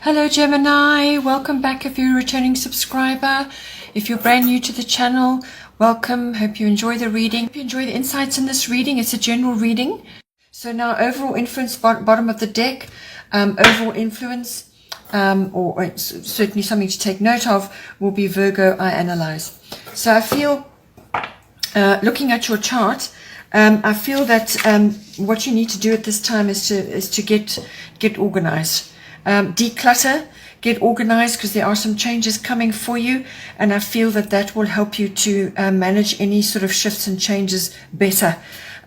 Hello Gemini, welcome back if you're a returning subscriber. If you're brand new to the channel, welcome. Hope you enjoy the reading. Hope you enjoy the insights in this reading. It's a general reading. So now overall influence, bottom of the deck, overall influence, or it's certainly something to take note of, will be Virgo, I analyze. So I feel, looking at your chart, I feel that what you need to do at this time is to get organized. Declutter, get organized, because there are some changes coming for you, and I feel that will help you to manage any sort of shifts and changes better.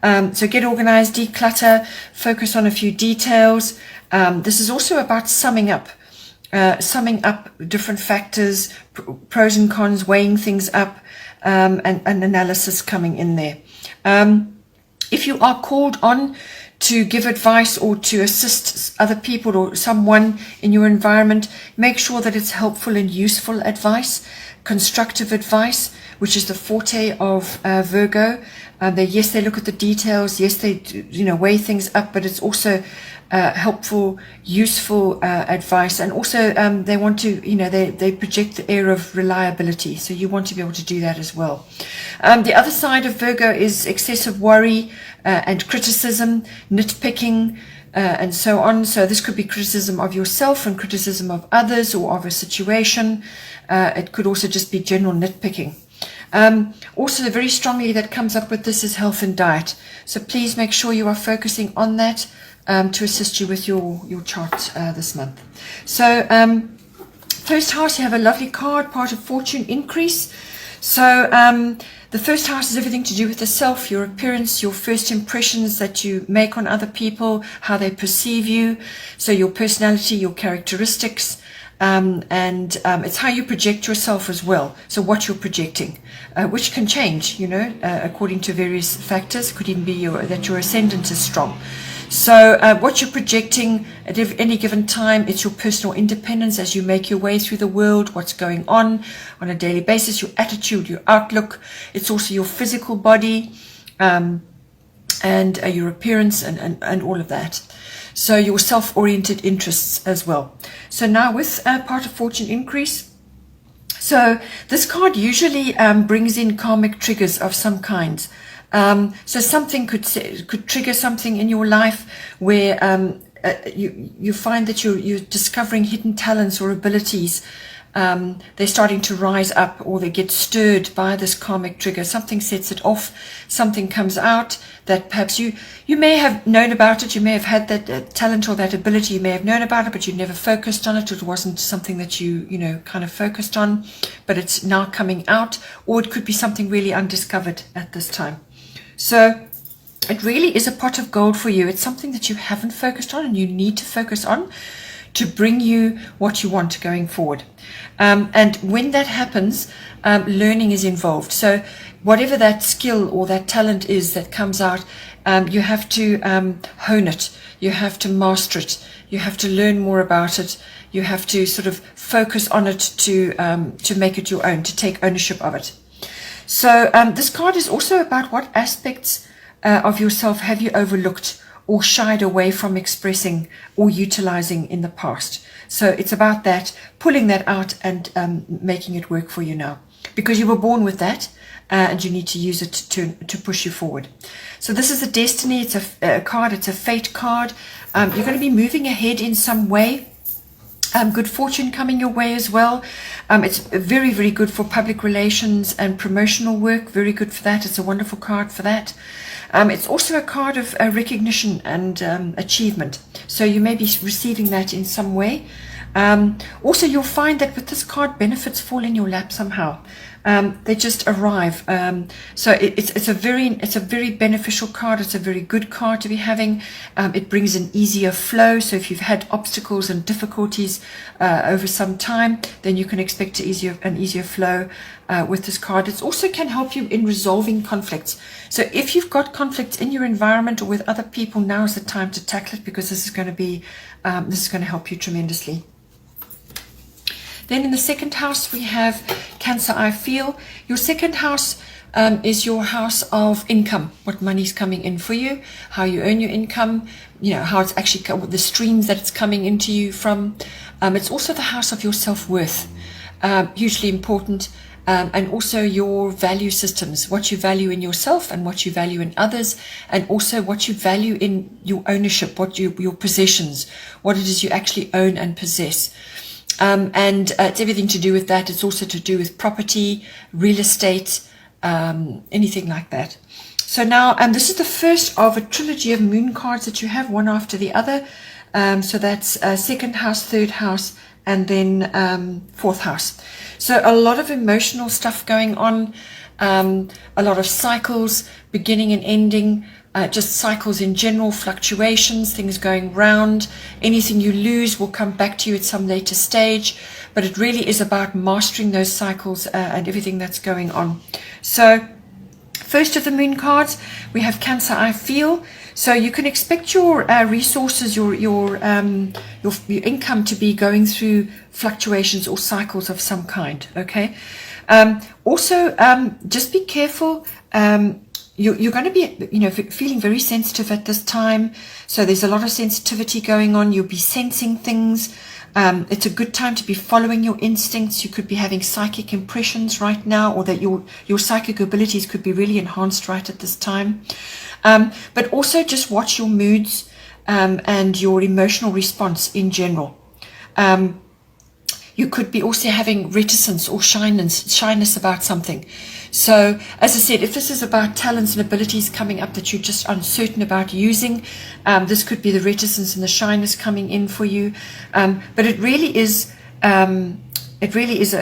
So get organized, declutter, focus on a few details. This is also about summing up different factors, pros and cons, weighing things up, and analysis coming in there. If you are called on to give advice or to assist other people or someone in your environment, make sure that it's helpful and useful advice, constructive advice, which is the forte of Virgo. They look at the details, yes, they weigh things up, but it's also helpful, useful advice, and also they want to, they project the air of reliability, so you want to be able to do that as well. The other side of Virgo is excessive worry and criticism, nitpicking, and so on. So this could be criticism of yourself and criticism of others or of a situation. It could also just be general nitpicking. Also very strongly that comes up with this is health and diet. So please make sure you are focusing on that to assist you with your chart this month. So first house, you have a lovely card, part of fortune increase. So the first house is everything to do with the self, your appearance, your first impressions that you make on other people, how they perceive you. So your personality, your characteristics, and it's how you project yourself as well. So what you're projecting, which can change, according to various factors. It could even be that your ascendant is strong. So what you're projecting at any given time, it's your personal independence as you make your way through the world, what's going on a daily basis, your attitude, your outlook. It's also your physical body and your appearance and all of that. So your self-oriented interests as well. So now with part of fortune increase, so this card usually brings in karmic triggers of some kinds. So something could trigger something in your life where you find that you're discovering hidden talents or abilities. They're starting to rise up, or they get stirred by this karmic trigger. Something sets it off, something comes out that perhaps you may have known about it, you may have had that talent or that ability, you may have known about it, but you never focused on it. It wasn't something that you kind of focused on, but it's now coming out, or it could be something really undiscovered at this time. So it really is a pot of gold for you. It's something that you haven't focused on and you need to focus on to bring you what you want going forward. And when that happens, learning is involved. So whatever that skill or that talent is that comes out, you have to hone it. You have to master it. You have to learn more about it. You have to sort of focus on it to make it your own, to take ownership of it. So this card is also about what aspects of yourself have you overlooked or shied away from expressing or utilizing in the past. So it's about that, pulling that out and making it work for you now, because you were born with that and you need to use it to push you forward. So this is a destiny. It's a card. It's a fate card. You're going to be moving ahead in some way. Good fortune coming your way as well. It's very, very good for public relations and promotional work. Very good for that. It's a wonderful card for that. It's also a card of recognition and achievement. So you may be receiving that in some way. Also, you'll find that with this card, benefits fall in your lap somehow. They just arrive. So it's a very beneficial card. It's a very good card to be having. It brings an easier flow. So if you've had obstacles and difficulties over some time, then you can expect an easier flow with this card. It also can help you in resolving conflicts. So if you've got conflicts in your environment or with other people, now is the time to tackle it, because this is going to help you tremendously. Then in the second house, we have Cancer, I feel. Your second house is your house of income, what money's coming in for you, how you earn your income, how it's actually, the streams that it's coming into you from. It's also the house of your self-worth, hugely important. And also your value systems, what you value in yourself and what you value in others, and also what you value in your ownership, your possessions, what it is you actually own and possess. And it's everything to do with that. It's also to do with property, real estate, anything like that. So now, this is the first of a trilogy of moon cards that you have, one after the other. So that's second house, third house, and then fourth house. So a lot of emotional stuff going on, a lot of cycles, beginning and ending, just cycles in general, fluctuations, things going round. Anything you lose will come back to you at some later stage, but it really is about mastering those cycles and everything that's going on. So first of the moon cards, we have Cancer, I feel. So you can expect your resources, your income to be going through fluctuations or cycles of some kind. Okay. Also, just be careful. You're going to be, feeling very sensitive at this time. So there's a lot of sensitivity going on. You'll be sensing things. It's a good time to be following your instincts. You could be having psychic impressions right now, or that your psychic abilities could be really enhanced right at this time. But also just watch your moods and your emotional response in general. You could be also having reticence or shyness about something. So, as I said, if this is about talents and abilities coming up that you're just uncertain about using, this could be the reticence and the shyness coming in for you. But it really is. It's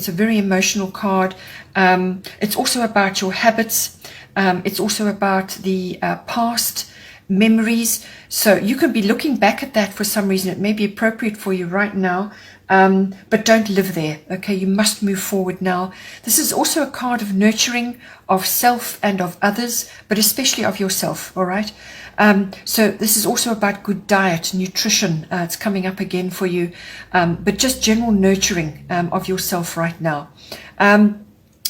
a very emotional card. It's also about your habits. It's also about the past memories. So you can be looking back at that for some reason. It may be appropriate for you right now, but don't live there. Okay, you must move forward now. This is also a card of nurturing of self and of others, but especially of yourself. All right. So this is also about good diet, nutrition. It's coming up again for you, but just general nurturing of yourself right now.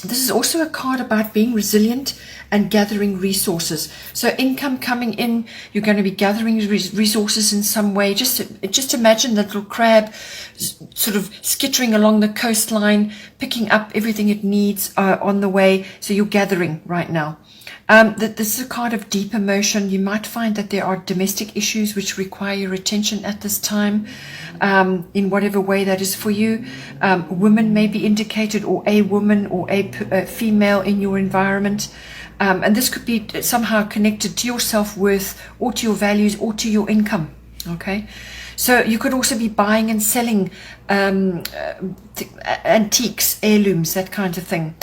This is also a card about being resilient and gathering resources. So income coming in, you're going to be gathering resources in some way. Just imagine that little crab sort of skittering along the coastline, picking up everything it needs on the way. So you're gathering right now. This is a card of deep emotion. You might find that there are domestic issues which require your attention at this time, in whatever way that is for you. Women may be indicated, or a woman or a female in your environment. And this could be somehow connected to your self-worth or to your values or to your income. Okay. So you could also be buying and selling antiques, heirlooms, that kind of thing.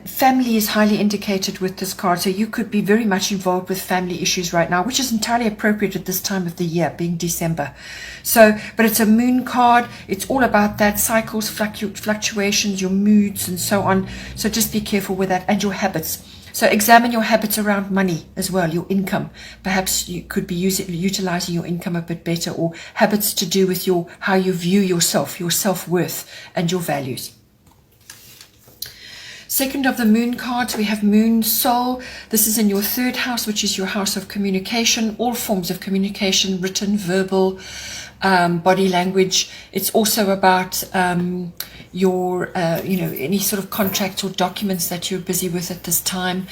Family is highly indicated with this card, so you could be very much involved with family issues right now, which is entirely appropriate at this time of the year, being December. So, but it's a moon card. It's all about that, cycles, fluctuations, your moods, and so on. So just be careful with that, and your habits. So examine your habits around money as well, your income. Perhaps you could be utilizing your income a bit better, or habits to do with how you view yourself, your self-worth, and your values. Second of the moon cards, we have Moon Soul. This is in your third house, which is your house of communication, all forms of communication, written, verbal, body language. It's also about your, any sort of contracts or documents that you're busy with at this time.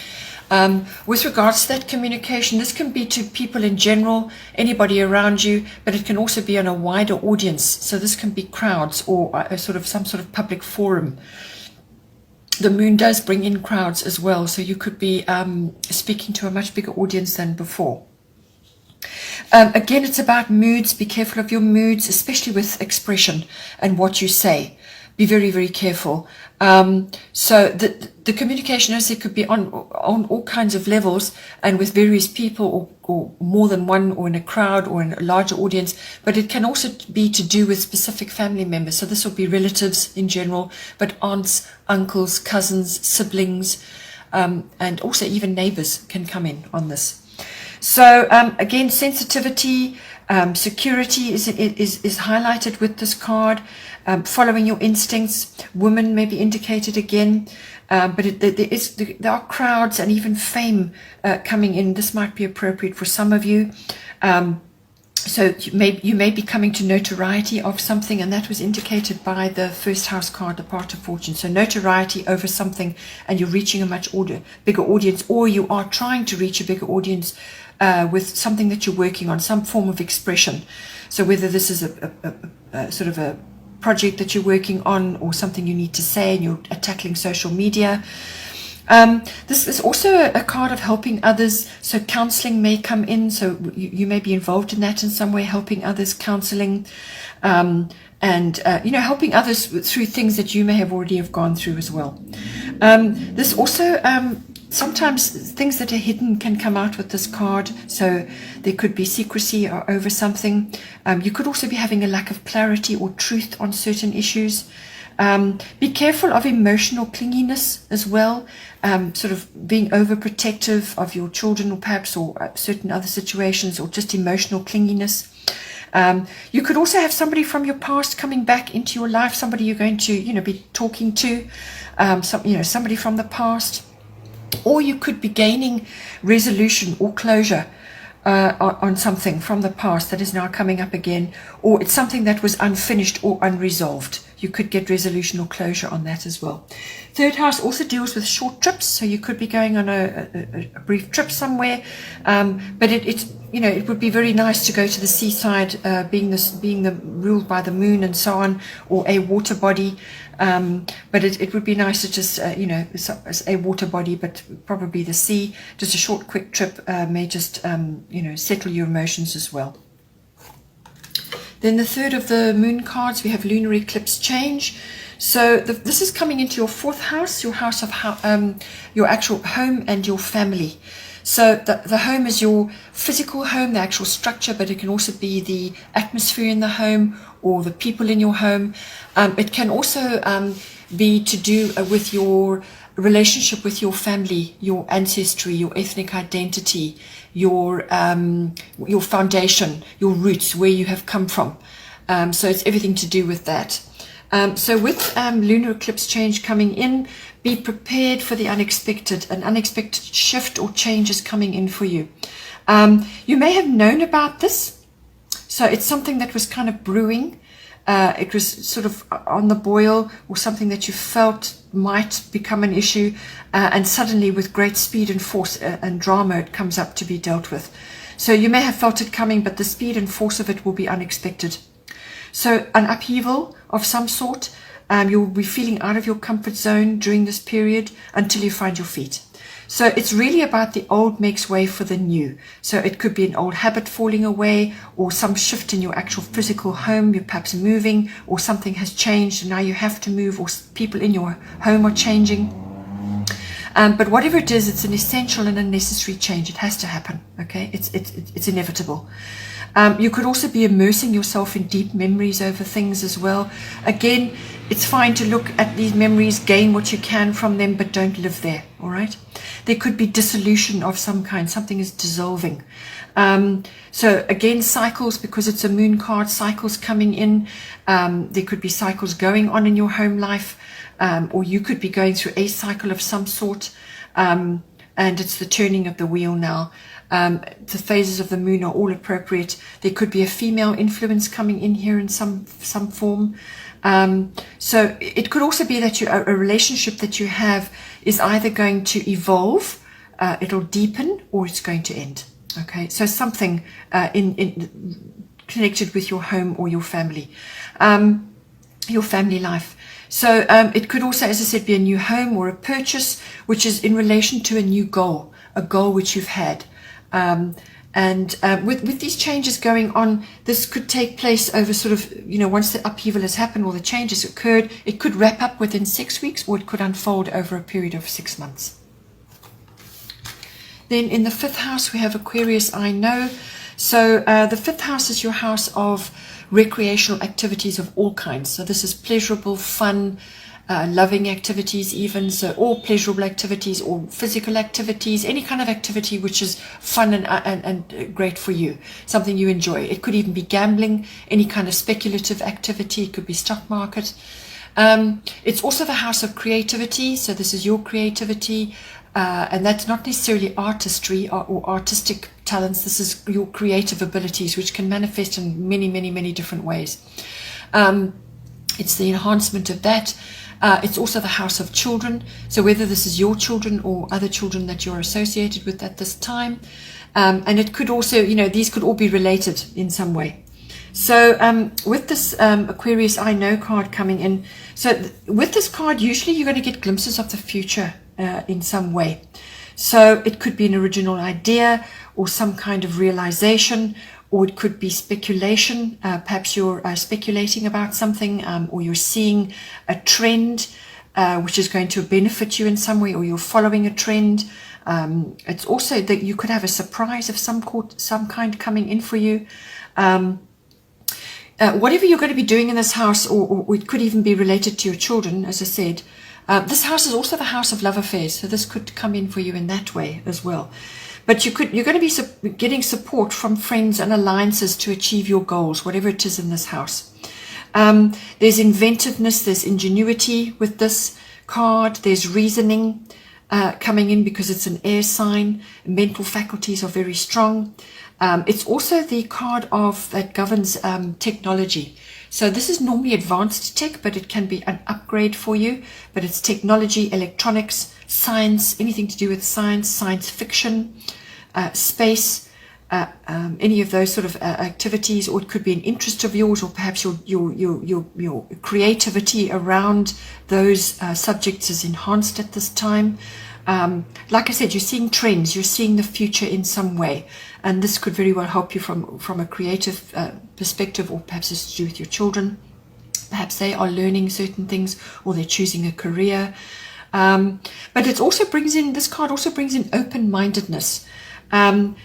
With regards to that communication, this can be to people in general, anybody around you, but it can also be on a wider audience. So this can be crowds or some sort of public forum. The moon does bring in crowds as well, so you could be speaking to a much bigger audience than before. Again, it's about moods. Be careful of your moods, especially with expression and what you say. Be very, very careful. So the communication, as it could be on all kinds of levels and with various people, or more than one, or in a crowd or in a larger audience, but it can also be to do with specific family members. So this will be relatives in general, but aunts, uncles, cousins, siblings, and also even neighbors can come in on this. So again, sensitivity, security is highlighted with this card. Following your instincts. Women may be indicated again, but there are crowds and even fame coming in. This might be appropriate for some of you. So you may be coming to notoriety of something, and that was indicated by the first house card, the Part of Fortune. So notoriety over something, and you're reaching a much bigger audience, or you are trying to reach a bigger audience with something that you're working on, some form of expression. So whether this is a sort of a project that you're working on, or something you need to say, and you're tackling social media. This is also a card of helping others. So counseling may come in. So you may be involved in that in some way, helping others, counseling, and helping others through things that you may have already have gone through as well. This also sometimes things that are hidden can come out with this card. So there could be secrecy or over something. You could also be having a lack of clarity or truth on certain issues. Be careful of emotional clinginess as well, sort of being overprotective of your children, or perhaps, or certain other situations, or just emotional clinginess. You could also have somebody from your past coming back into your life, somebody you're going to, be talking to, somebody from the past, or you could be gaining resolution or closure on something from the past that is now coming up again, or it's something that was unfinished or unresolved. You could get resolution or closure on that as well. Third house also deals with short trips, so you could be going on a brief trip somewhere, but it would be very nice to go to the seaside, being ruled by the moon and so on, or a water body. But it would be nice to just a water body, but probably the sea. Just a short, quick trip may just settle your emotions as well. Then the third of the moon cards, we have lunar eclipse change. So this is coming into your fourth house, your house of your actual home and your family. So the home is your physical home, the actual structure, but it can also be the atmosphere in the home or the people in your home. It can also be to do with your relationship with your family, your ancestry, your ethnic identity, your foundation, your roots, where you have come from. So it's everything to do with that. So with lunar eclipse change coming in, be prepared for the unexpected. An unexpected shift or change is coming in for you. You may have known about this. So it's something that was kind of brewing. It was sort of on the boil, or something that you felt might become an issue, and suddenly with great speed and force and drama it comes up to be dealt with. So you may have felt it coming, but the speed and force of it will be unexpected. So an upheaval of some sort. You'll be feeling out of your comfort zone during this period until you find your feet. So it's really about the old makes way for the new. So it could be an old habit falling away, or some shift in your actual physical home. You're perhaps moving, or something has changed and now you have to move, or people in your home are changing. But whatever it is, it's an essential and a necessary change. It has to happen. Okay, it's inevitable. You could also be immersing yourself in deep memories over things as well. Again, it's fine to look at these memories, gain what you can from them, but don't live there, all right? There could be dissolution of some kind. Something is dissolving. So again, cycles, because it's a moon card, cycles coming in. There could be cycles going on in your home life, or you could be going through a cycle of some sort, and it's the turning of the wheel now. The phases of the moon are all appropriate. There could be a female influence coming in here in some form. So it could also be that a relationship that you have is either going to evolve, it'll deepen, or it's going to end. Okay, so something in connected with your home or your family life. So it could also, as I said, be a new home or a purchase, which is in relation to a new goal, a goal which you've had. With these changes going on, this could take place over sort of, once the upheaval has happened or the changes occurred, it could wrap up within 6 weeks, or it could unfold over a period of 6 months. Then in the fifth house, we have Aquarius, I know. So the fifth house is your house of recreational activities of all kinds. So this is pleasurable, fun, loving activities even, so all pleasurable activities or physical activities, any kind of activity which is fun and great for you, something you enjoy. It could even be gambling, any kind of speculative activity. It could be stock market. It's also the house of creativity, so this is your creativity, and that's not necessarily artistry or artistic talents. This is your creative abilities, which can manifest in many, many, many different ways. It's the enhancement of that. It's also the house of children. So whether this is your children or other children that you're associated with at this time. And it could also, these could all be related in some way. So with this Aquarius I Know card coming in, so with this card, usually you're going to get glimpses of the future in some way. So it could be an original idea or some kind of realization, or it could be speculation. Perhaps you're speculating about something, or you're seeing a trend which is going to benefit you in some way, or you're following a trend. It's also that you could have a surprise of some kind coming in for you. Whatever you're going to be doing in this house, or it could even be related to your children, as I said. This house is also the house of love affairs, so this could come in for you in that way as well. But you're going to be getting support from friends and alliances to achieve your goals, whatever it is in this house. There's inventiveness, there's ingenuity with this card, there's reasoning coming in because it's an air sign. Mental faculties are very strong. It's also the card that governs technology. So this is normally advanced tech, but it can be an upgrade for you. But it's technology, electronics, science, anything to do with science, science fiction, space, any of those sort of activities, or it could be an interest of yours, or perhaps your creativity around those subjects is enhanced at this time. Like I said, you're seeing trends, you're seeing the future in some way, and this could very well help you from a creative perspective, or perhaps it's to do with your children. Perhaps they are learning certain things, or they're choosing a career. But it also brings in, this card also brings in open-mindedness, and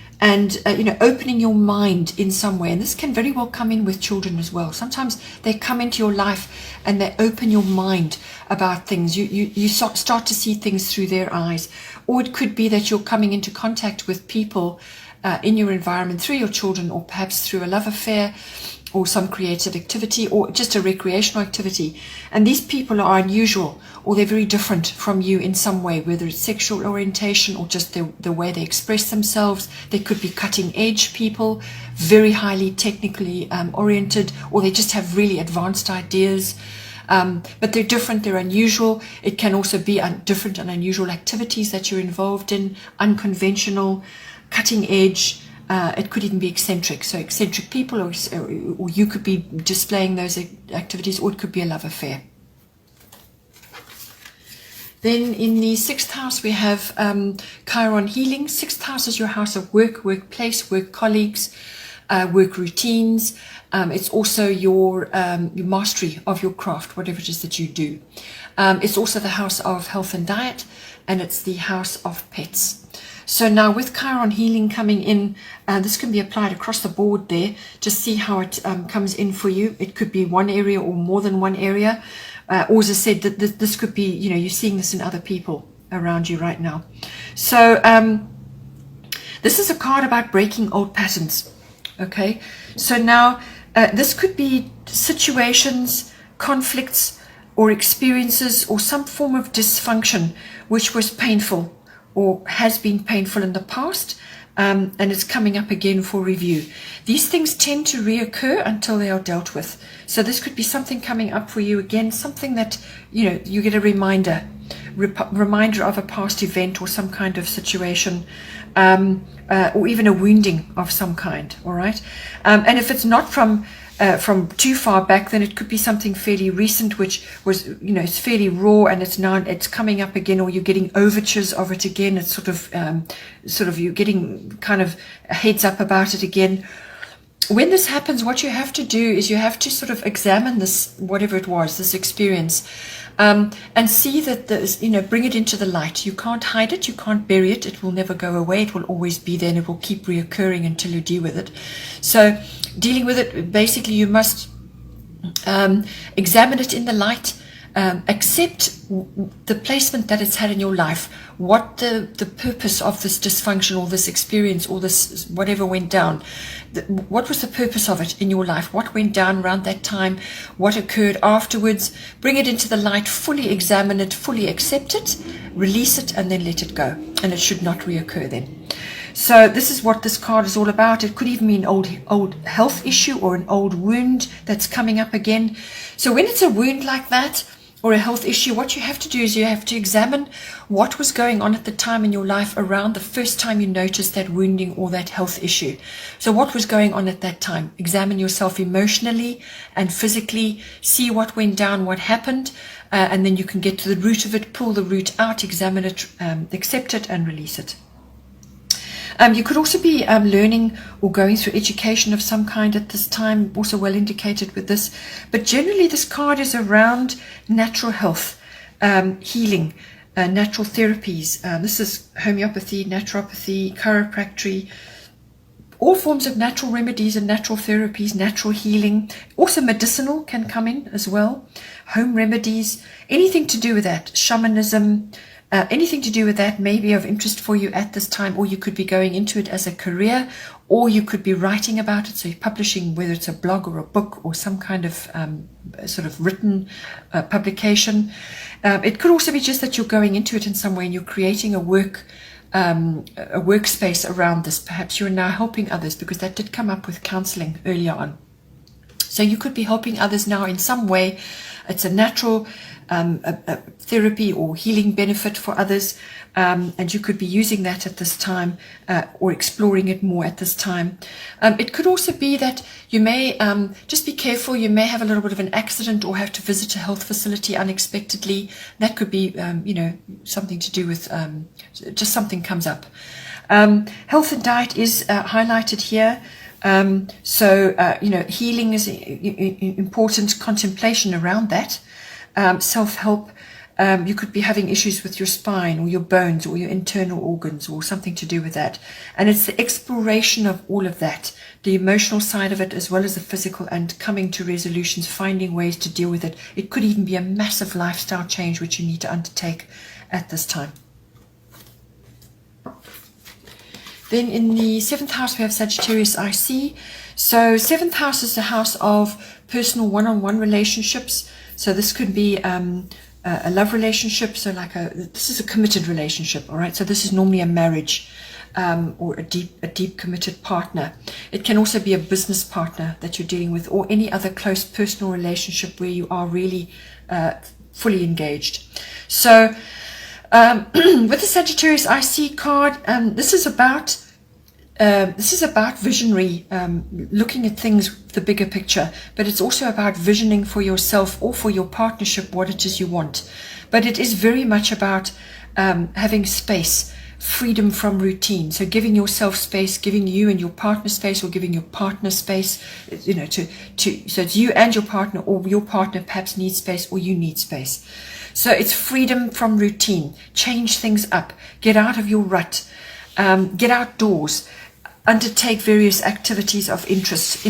opening your mind in some way. And this can very well come in with children as well. Sometimes they come into your life and they open your mind about things. You start to see things through their eyes. Or it could be that you're coming into contact with people in your environment through your children, or perhaps through a love affair, or some creative activity, or just a recreational activity. And these people are unusual, or they're very different from you in some way, whether it's sexual orientation or just the way they express themselves. They could be cutting edge people, very highly technically oriented, or they just have really advanced ideas. But they're different, they're unusual. It can also be different and unusual activities that you're involved in, unconventional, cutting edge. It could even be eccentric. So eccentric people, or you could be displaying those activities, or it could be a love affair. Then in the 6th house, we have Chiron healing. 6th house is your house of work, workplace, work colleagues, work routines. It's also your mastery of your craft, whatever it is that you do. It's also the house of health and diet, and it's the house of pets. So now with Chiron healing coming in, this can be applied across the board there. Just see how it comes in for you. It could be one area or more than one area. Or as I said, this could be, you're seeing this in other people around you right now. So this is a card about breaking old patterns. Okay, so now this could be situations, conflicts, or experiences, or some form of dysfunction which was painful, or has been painful in the past, and it's coming up again for review. These things tend to reoccur until they are dealt with. So this could be something coming up for you again, something that, you get a reminder of a past event or some kind of situation, or even a wounding of some kind, all right? And if it's not from too far back, then it could be something fairly recent, which was, it's fairly raw, and it's coming up again, or you're getting overtures of it again. It's sort of you're getting kind of a heads up about it again. When this happens, what you have to do is you have to sort of examine this, whatever it was, this experience, and see that bring it into the light. You can't hide it, you can't bury it. It will never go away. It will always be there, and it will keep reoccurring until you deal with it. So dealing with it, basically you must examine it in the light, accept the placement that it's had in your life, what the purpose of this dysfunction, or this experience, or this whatever went down. What was the purpose of it in your life? What went down around that time? What occurred afterwards? Bring it into the light, fully examine it, fully accept it, release it, and then let it go. And it should not reoccur then. So this is what this card is all about. It could even be an old health issue or an old wound that's coming up again. So when it's a wound like that, or a health issue, what you have to do is you have to examine what was going on at the time in your life around the first time you noticed that wounding or that health issue. So what was going on at that time? Examine yourself emotionally and physically, see what went down, what happened, and then you can get to the root of it, pull the root out, examine it, accept it, and release it. You could also be learning or going through education of some kind at this time, also well indicated with this. But generally this card is around natural health, healing, natural therapies. This is homeopathy, naturopathy, chiropractic, all forms of natural remedies and natural therapies, natural healing. Also medicinal can come in as well. Home remedies, anything to do with that, shamanism, anything to do with that may be of interest for you at this time, or you could be going into it as a career, or you could be writing about it, so you're publishing, whether it's a blog or a book or some kind of sort of written publication. It could also be just that you're going into it in some way and you're creating a workspace around this. Perhaps you're now helping others, because that did come up with counseling earlier on. So you could be helping others now in some way. It's a natural a therapy or healing benefit for others, and you could be using that at this time, or exploring it more at this time. It could also be that you may just be careful. You may have a little bit of an accident or have to visit a health facility unexpectedly. That could be something to do with just something comes up. Health and diet is highlighted here. Healing is important, contemplation around that. Self-help, you could be having issues with your spine or your bones or your internal organs or something to do with that. And it's the exploration of all of that, the emotional side of it as well as the physical, and coming to resolutions, finding ways to deal with it. It could even be a massive lifestyle change which you need to undertake at this time. Then in the 7th house we have Sagittarius IC. So 7th house is the house of personal one-on-one relationships. So this could be a love relationship. So this is a committed relationship, all right? So this is normally a marriage or a deep committed partner. It can also be a business partner that you're dealing with, or any other close personal relationship where you are really fully engaged. So with the Sagittarius IC card, this is about visionary, looking at things, the bigger picture, but it's also about visioning for yourself or for your partnership what it is you want. But it is very much about having space, freedom from routine. So giving yourself space, giving you and your partner space, or giving your partner space, so it's you and your partner, or your partner perhaps needs space, or you need space. So it's freedom from routine, change things up, get out of your rut, get outdoors, undertake various activities of interest,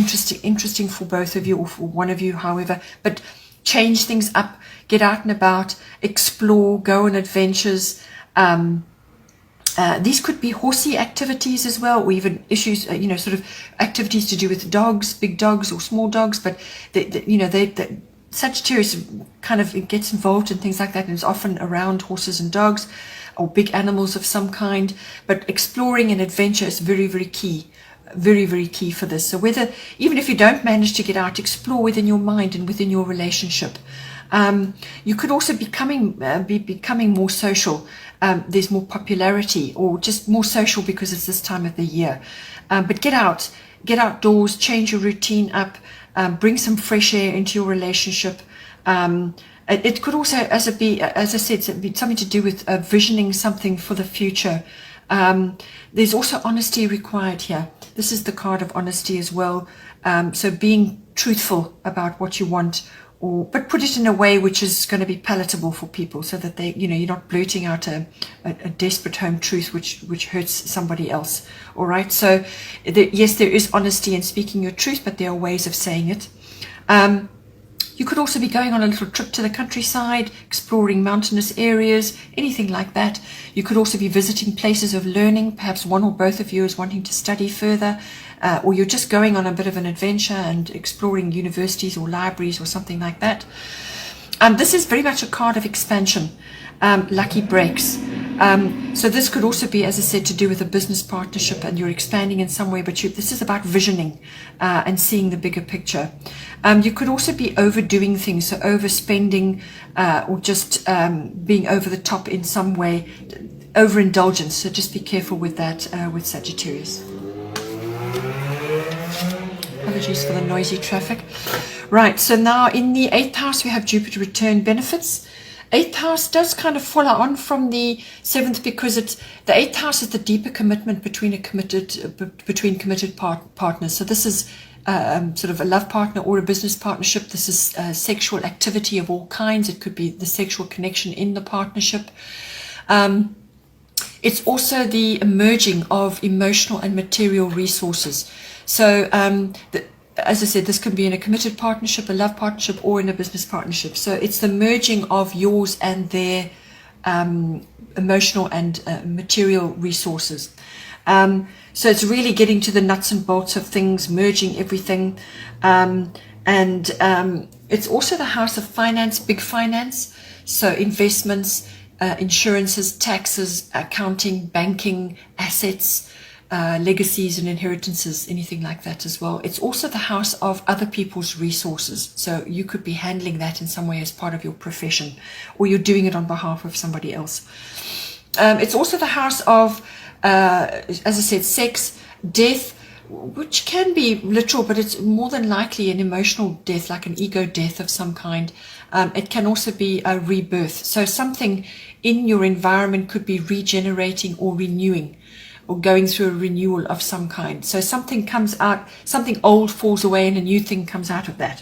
interesting for both of you or for one of you, however, but change things up, get out and about, explore, go on adventures. These could be horsey activities as well, or even issues, sort of activities to do with dogs, big dogs or small dogs, but Sagittarius kind of gets involved in things like that, and is often around horses and dogs or big animals of some kind. But exploring and adventure is very, very key, very, very key for this. So even if you don't manage to get out, explore within your mind and within your relationship. You could also be becoming more social. There's more popularity, or just more social because it's this time of the year. But get outdoors, change your routine up, bring some fresh air into your relationship. It could also, as I said, be something to do with visioning something for the future. There's also honesty required here. This is the card of honesty as well. So being truthful about what you want, but put it in a way which is going to be palatable for people, so that you're not blurting out a desperate home truth which hurts somebody else. All right. So yes, there is honesty in speaking your truth, but there are ways of saying it. You could also be going on a little trip to the countryside, exploring mountainous areas, anything like that. You could also be visiting places of learning. Perhaps one or both of you is wanting to study further, or you're just going on a bit of an adventure and exploring universities or libraries or something like that. This is very much a card of expansion, lucky breaks. So this could also be, as I said, to do with a business partnership, and you're expanding in some way, but this is about visioning and seeing the bigger picture. You could also be overdoing things, so overspending or just being over the top in some way, overindulgence. So just be careful with that with Sagittarius. Apologies for the noisy traffic. Right, so now in the 8th house we have Jupiter return benefits. 8th house does kind of follow on from the 7th, because the 8th house is the deeper commitment between committed partners. So this is sort of a love partner or a business partnership. This is sexual activity of all kinds. It could be the sexual connection in the partnership. It's also the merging of emotional and material resources. So as I said, this can be in a committed partnership, a love partnership, or in a business partnership. So it's the merging of yours and their emotional and material resources. So it's really getting to the nuts and bolts of things, merging everything. It's also the house of finance, big finance. So investments, insurances, taxes, accounting, banking, assets, legacies and inheritances, anything like that as well. It's also the house of other people's resources. So you could be handling that in some way as part of your profession, or you're doing it on behalf of somebody else. It's also the house of, as I said, sex, death, which can be literal, but it's more than likely an emotional death, like an ego death of some kind. It can also be a rebirth. So something in your environment could be regenerating or renewing, or going through a renewal of some kind. So something comes out, something old falls away and a new thing comes out of that.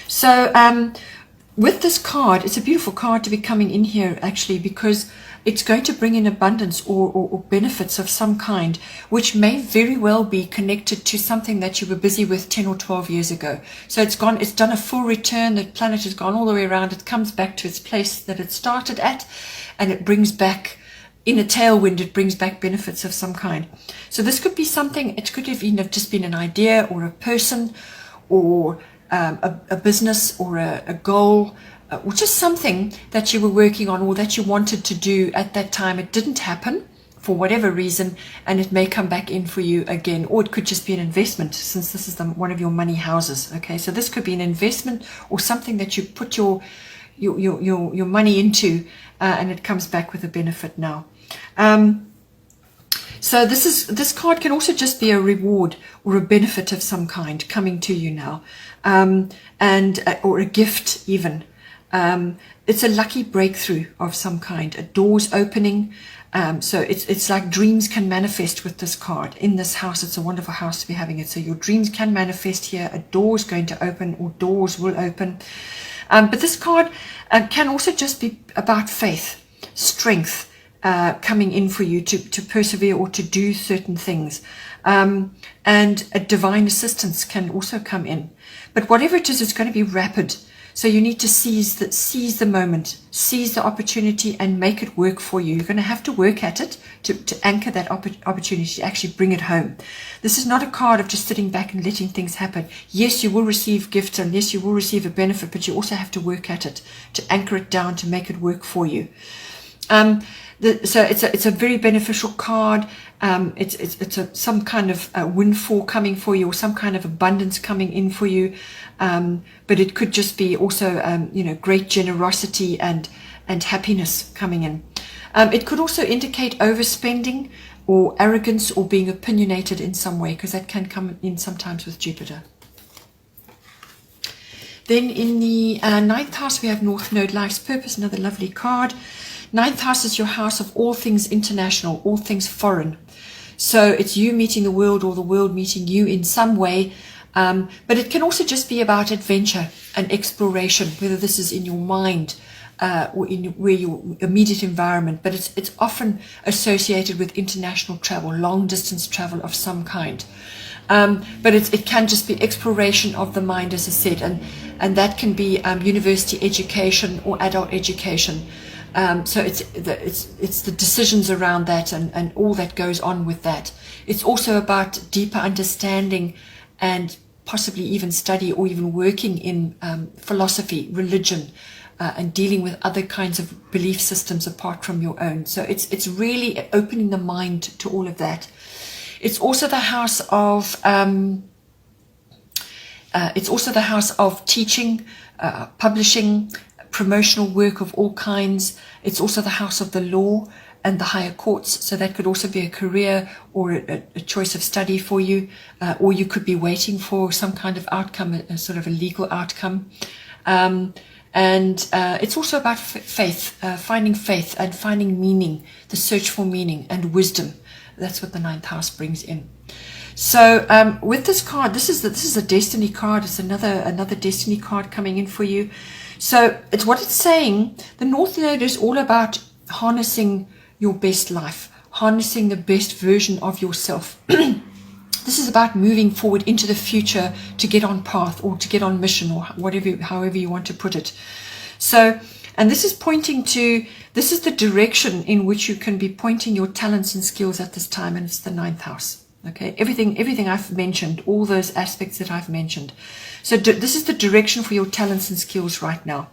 So with this card, it's a beautiful card to be coming in here actually, because it's going to bring in abundance or benefits of some kind, which may very well be connected to something that you were busy with 10 or 12 years ago. So it's done a full return. The planet has gone all the way around. It comes back to its place that it started at, and it brings back, in a tailwind, it brings back benefits of some kind. So this could be something, it could have even just been an idea or a person or a business or a goal, or just something that you were working on or that you wanted to do at that time. It didn't happen for whatever reason, and it may come back in for you again. Or it could just be an investment, since this is one of your money houses. Okay, so this could be an investment or something that you put your money into, and it comes back with a benefit now. So this card can also just be a reward or a benefit of some kind coming to you now, or a gift even. It's a lucky breakthrough of some kind, a door's opening. So it's like dreams can manifest with this card. In this house, it's a wonderful house to be having it. So your dreams can manifest here. A door's going to open, or doors will open. But this card can also just be about faith, strength, coming in for you to persevere or to do certain things. And a divine assistance can also come in. But whatever it is, it's going to be rapid. So you need to seize the moment, seize the opportunity, and make it work for you. You're going to have to work at it to anchor that opportunity, to actually bring it home. This is not a card of just sitting back and letting things happen. Yes, you will receive gifts, and yes, you will receive a benefit, but you also have to work at it, to anchor it down, to make it work for you. So it's a very beneficial card. It's some kind of windfall coming for you, or some kind of abundance coming in for you. But it could just be also, great generosity and happiness coming in. It could also indicate overspending or arrogance or being opinionated in some way, because that can come in sometimes with Jupiter. Then in the 9th house, we have North Node, Life's Purpose, another lovely card. 9th house is your house of all things international, all things foreign. So it's you meeting the world, or the world meeting you in some way. But it can also just be about adventure and exploration, whether this is in your mind or in your immediate environment. But it's often associated with international travel, long distance travel of some kind. But it can just be exploration of the mind, as I said, and that can be university education or adult education. So it's the decisions around that and all that goes on with that. It's also about deeper understanding and possibly even study or even working in philosophy, religion, and dealing with other kinds of belief systems apart from your own. So it's really opening the mind to all of that. It's also the house of teaching, publishing, promotional work of all kinds. It's also the house of the law and the higher courts. So that could also be a career or a choice of study for you, or you could be waiting for some kind of outcome, a sort of a legal outcome. And it's also about faith, finding faith and finding meaning, the search for meaning and wisdom. That's what the 9th house brings in. So with this card, this is a destiny card. It's another destiny card coming in for you. So it's what it's saying. The North Node is all about harnessing your best life, harnessing the best version of yourself. This is about moving forward into the future to get on path or to get on mission, or however you want to put it. So, and this is pointing to, this is the direction in which you can be pointing your talents and skills at this time, and it's the 9th house. Okay, everything I've mentioned, all those aspects that I've mentioned. So this is the direction for your talents and skills right now.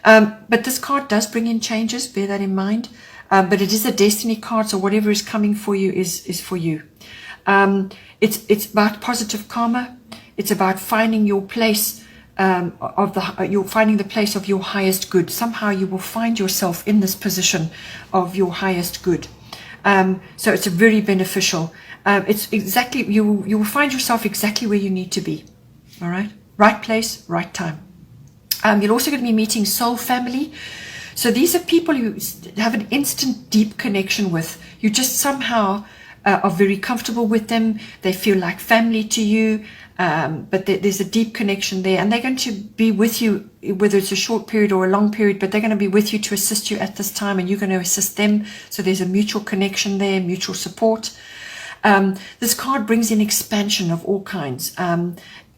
But this card does bring in changes, bear that in mind. But it is a destiny card, so whatever is coming for you is for you. It's about positive karma. It's about finding your place you're finding the place of your highest good. Somehow you will find yourself in this position of your highest good. So it's very beneficial. It's exactly, you will find yourself exactly where you need to be. All right, right place, right time. You're also going to be meeting soul family. So these are people you have an instant deep connection with. You just somehow are very comfortable with them. They feel like family to you, but there's a deep connection there, and they're going to be with you, whether it's a short period or a long period, but they're going to be with you to assist you at this time, and you're going to assist them. So there's a mutual connection there, mutual support. This card brings in expansion of all kinds,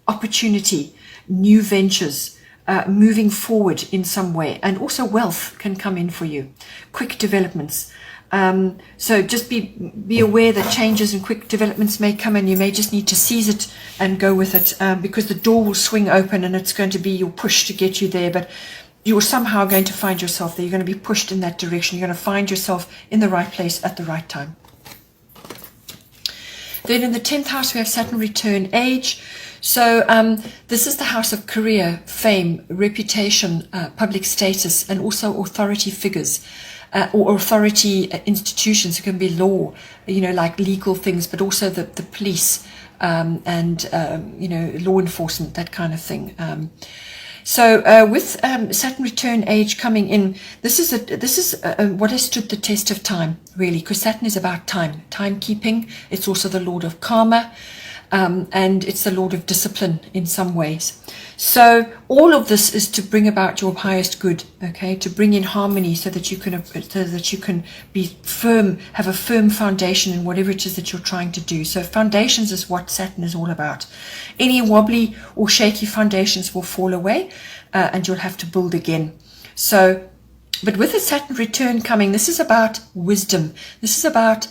opportunity, new ventures, moving forward in some way, and also wealth can come in for you, quick developments. So just be aware that changes and quick developments may come, and you may just need to seize it and go with it, because the door will swing open and it's going to be your push to get you there, but you're somehow going to find yourself there. You're going to be pushed in that direction. You're going to find yourself in the right place at the right time. Then in the 10th house, we have Saturn return age. So this is the house of career, fame, reputation, public status, and also authority figures or authority institutions. It can be law, like legal things, but also the police and, law enforcement, that kind of thing. So with Saturn return age coming in, this is what has stood the test of time, really, because Saturn is about timekeeping. It's also the lord of karma, and it's the lord of discipline in some ways. So all of this is to bring about your highest good, okay, to bring in harmony so that you can be firm, have a firm foundation in whatever it is that you're trying to do. So foundations is what Saturn is all about. Any wobbly or shaky foundations will fall away, and you'll have to build again. So, but with the Saturn return coming, this is about wisdom. This is about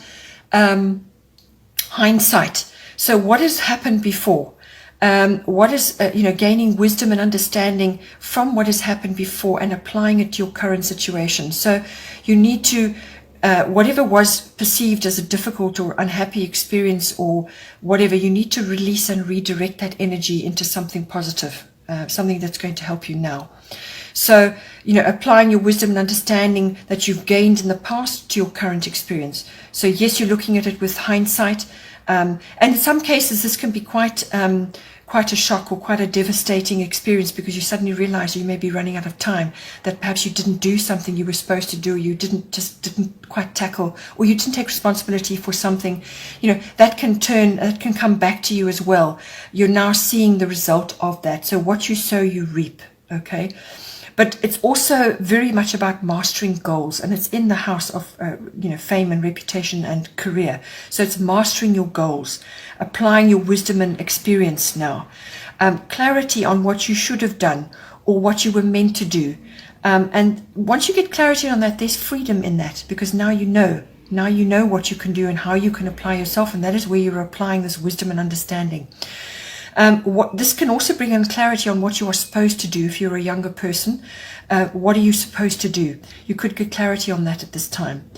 hindsight. So what has happened before? What is, gaining wisdom and understanding from what has happened before and applying it to your current situation. So you need to, whatever was perceived as a difficult or unhappy experience or whatever, you need to release and redirect that energy into something positive, something that's going to help you now. So, applying your wisdom and understanding that you've gained in the past to your current experience. So yes, you're looking at it with hindsight. And in some cases, this can be quite a shock or quite a devastating experience, because you suddenly realize you may be running out of time, that perhaps you didn't do something you were supposed to do, you didn't quite tackle, or you didn't take responsibility for something. That can come back to you as well. You're now seeing the result of that. So what you sow, you reap. Okay. But it's also very much about mastering goals, and it's in the house of fame and reputation and career. So it's mastering your goals, applying your wisdom and experience now, clarity on what you should have done or what you were meant to do. And once you get clarity on that, there's freedom in that, because now you know what you can do and how you can apply yourself, and that is where you're applying this wisdom and understanding. This can also bring in clarity on what you are supposed to do if you're a younger person. What are you supposed to do? You could get clarity on that at this time.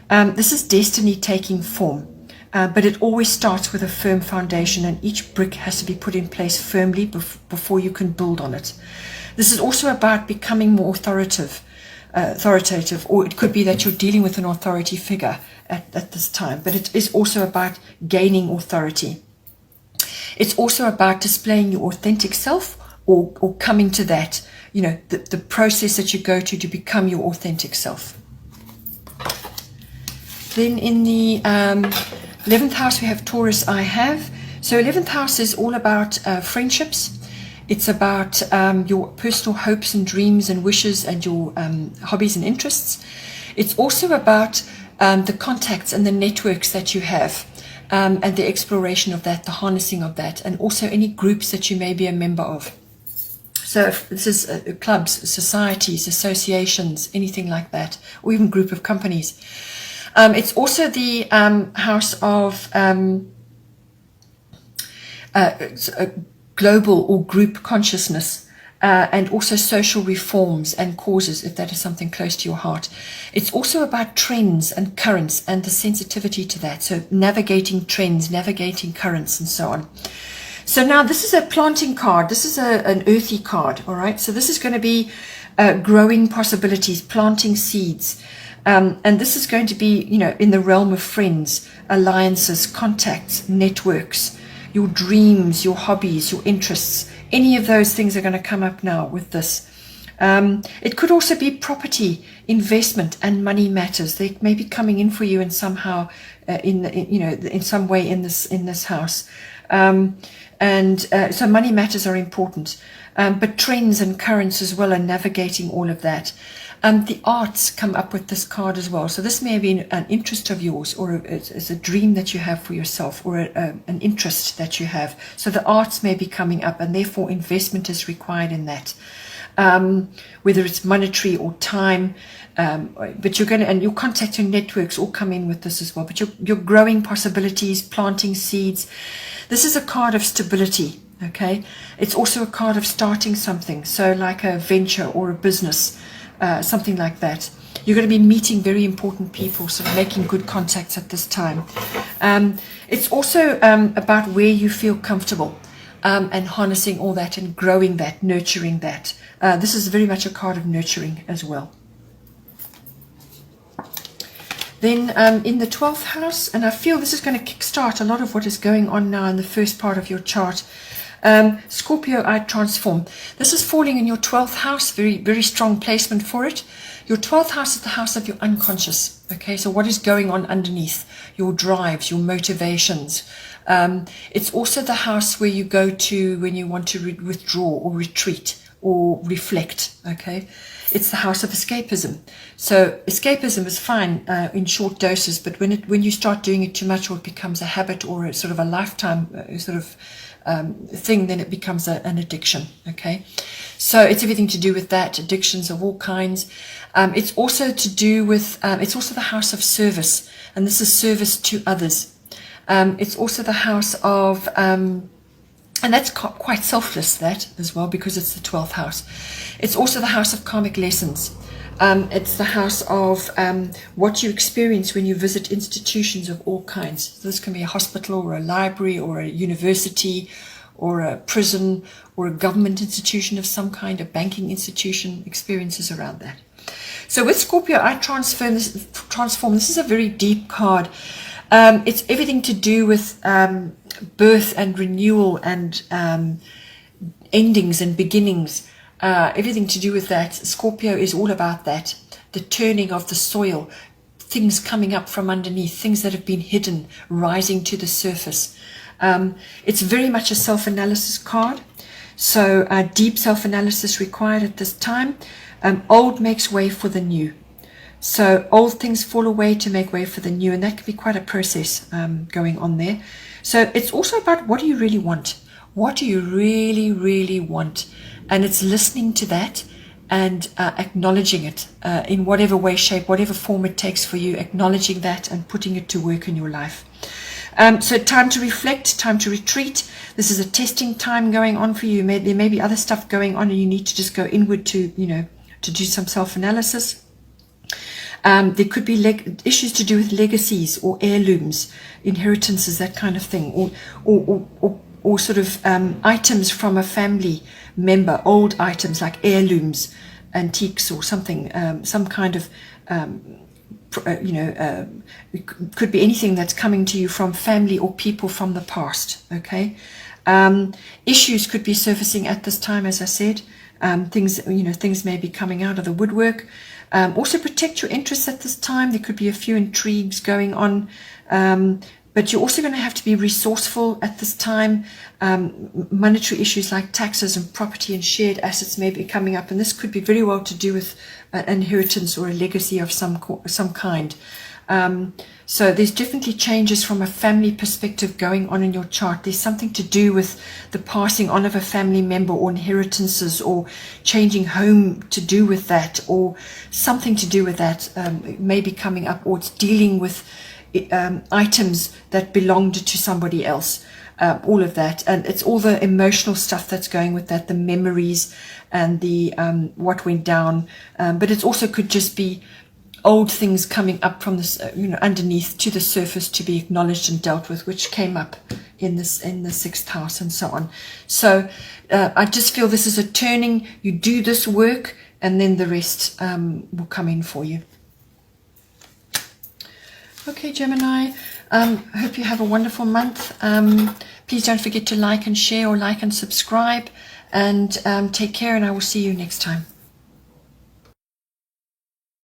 This is destiny taking form, but it always starts with a firm foundation, and each brick has to be put in place firmly before you can build on it. This is also about becoming more authoritative, or it could be that you're dealing with an authority figure at this time, but it is also about gaining authority. It's also about displaying your authentic self, or coming to that, the process that you go to become your authentic self. Then in the 11th house, we have Taurus, I have. So 11th house is all about friendships. It's about your personal hopes and dreams and wishes and your hobbies and interests. It's also about the contacts and the networks that you have, and the exploration of that, the harnessing of that, and also any groups that you may be a member of. So if this is clubs, societies, associations, anything like that, or even group of companies. It's also the house of global or group consciousness, and also social reforms and causes, if that is something close to your heart. It's also about trends and currents and the sensitivity to that. So navigating trends, navigating currents, and so on. So now this is a planting card. This is an earthy card, all right? So this is going to be growing possibilities, planting seeds. And this is going to be, in the realm of friends, alliances, contacts, networks, your dreams, your hobbies, your interests. Any of those things are going to come up now with this. It could also be property, investment, and money matters. They may be coming in for you in somehow, in some way in this house. So money matters are important, but trends and currents as well, and navigating all of that. The arts come up with this card as well. So this may have been an interest of yours, or it's a dream that you have for yourself, or an interest that you have. So the arts may be coming up, and therefore investment is required in that. Whether it's monetary or time, but you're going to, and your contact and networks all come in with this as well. But you're growing possibilities, planting seeds. This is a card of stability. Okay, it's also a card of starting something. So like a venture or a business. Something like that. You're going to be meeting very important people, so making good contacts at this time. It's also about where you feel comfortable, and harnessing all that and growing that, nurturing that. This is very much a card of nurturing as well. Then in the 12th house, and I feel this is going to kickstart a lot of what is going on now in the first part of your chart. Scorpio, I transform. This is falling in your 12th house, very, very strong placement for it. Your 12th house is the house of your unconscious. Okay, so what is going on underneath? Your drives, your motivations. It's also the house where you go to when you want to withdraw or retreat or reflect. Okay, it's the house of escapism. So escapism is fine in short doses, but when you start doing it too much, or it becomes a habit or a sort of a lifetime thing, then it becomes an addiction. Okay, so it's everything to do with that, addictions of all kinds. It's also to do with it's also the house of service, and this is service to others. It's also the house of and that's quite selfless, that as well, because it's the 12th house. It's also the house of karmic lessons. It's the house of what you experience when you visit institutions of all kinds. So this can be a hospital or a library or a university or a prison or a government institution of some kind, a banking institution, experiences around that. So with Scorpio, I transform. This is a very deep card. It's everything to do with birth and renewal and endings and beginnings. Everything to do with that. Scorpio is all about that. The turning of the soil, things coming up from underneath, things that have been hidden, rising to the surface. It's very much a self-analysis card. So deep self-analysis required at this time. Old makes way for the new. So old things fall away to make way for the new, and that can be quite a process going on there. So it's also about, what do you really want? What do you really, really want? And it's listening to that and acknowledging it in whatever way, shape, whatever form it takes for you, acknowledging that and putting it to work in your life. So time to reflect, time to retreat. This is a testing time going on for you. There may be other stuff going on and you need to just go inward to, to do some self-analysis. There could be issues to do with legacies or heirlooms, inheritances, that kind of thing, or sort of items from a family member, old items like heirlooms, antiques or something, some kind of, it could be anything that's coming to you from family or people from the past, okay? Issues could be surfacing at this time, as I said. Things may be coming out of the woodwork. Also protect your interests at this time. There could be a few intrigues going on, but you're also going to have to be resourceful at this time. Monetary issues like taxes and property and shared assets may be coming up, and this could be very well to do with an inheritance or a legacy of some kind. So there's definitely changes from a family perspective going on in your chart. There's something to do with the passing on of a family member or inheritances or changing home to do with that, or something to do with that may be coming up, or it's dealing with items that belonged to somebody else. All of that, and it's all the emotional stuff that's going with that, the memories and the what went down, but it also could just be old things coming up from this, underneath to the surface to be acknowledged and dealt with, which came up in the 6th house and so on. So I just feel this is a turning. You do this work and then the rest will come in for you. Okay, Gemini, hope you have a wonderful month. Please don't forget to like and share, or like and subscribe, and take care, and I will see you next time.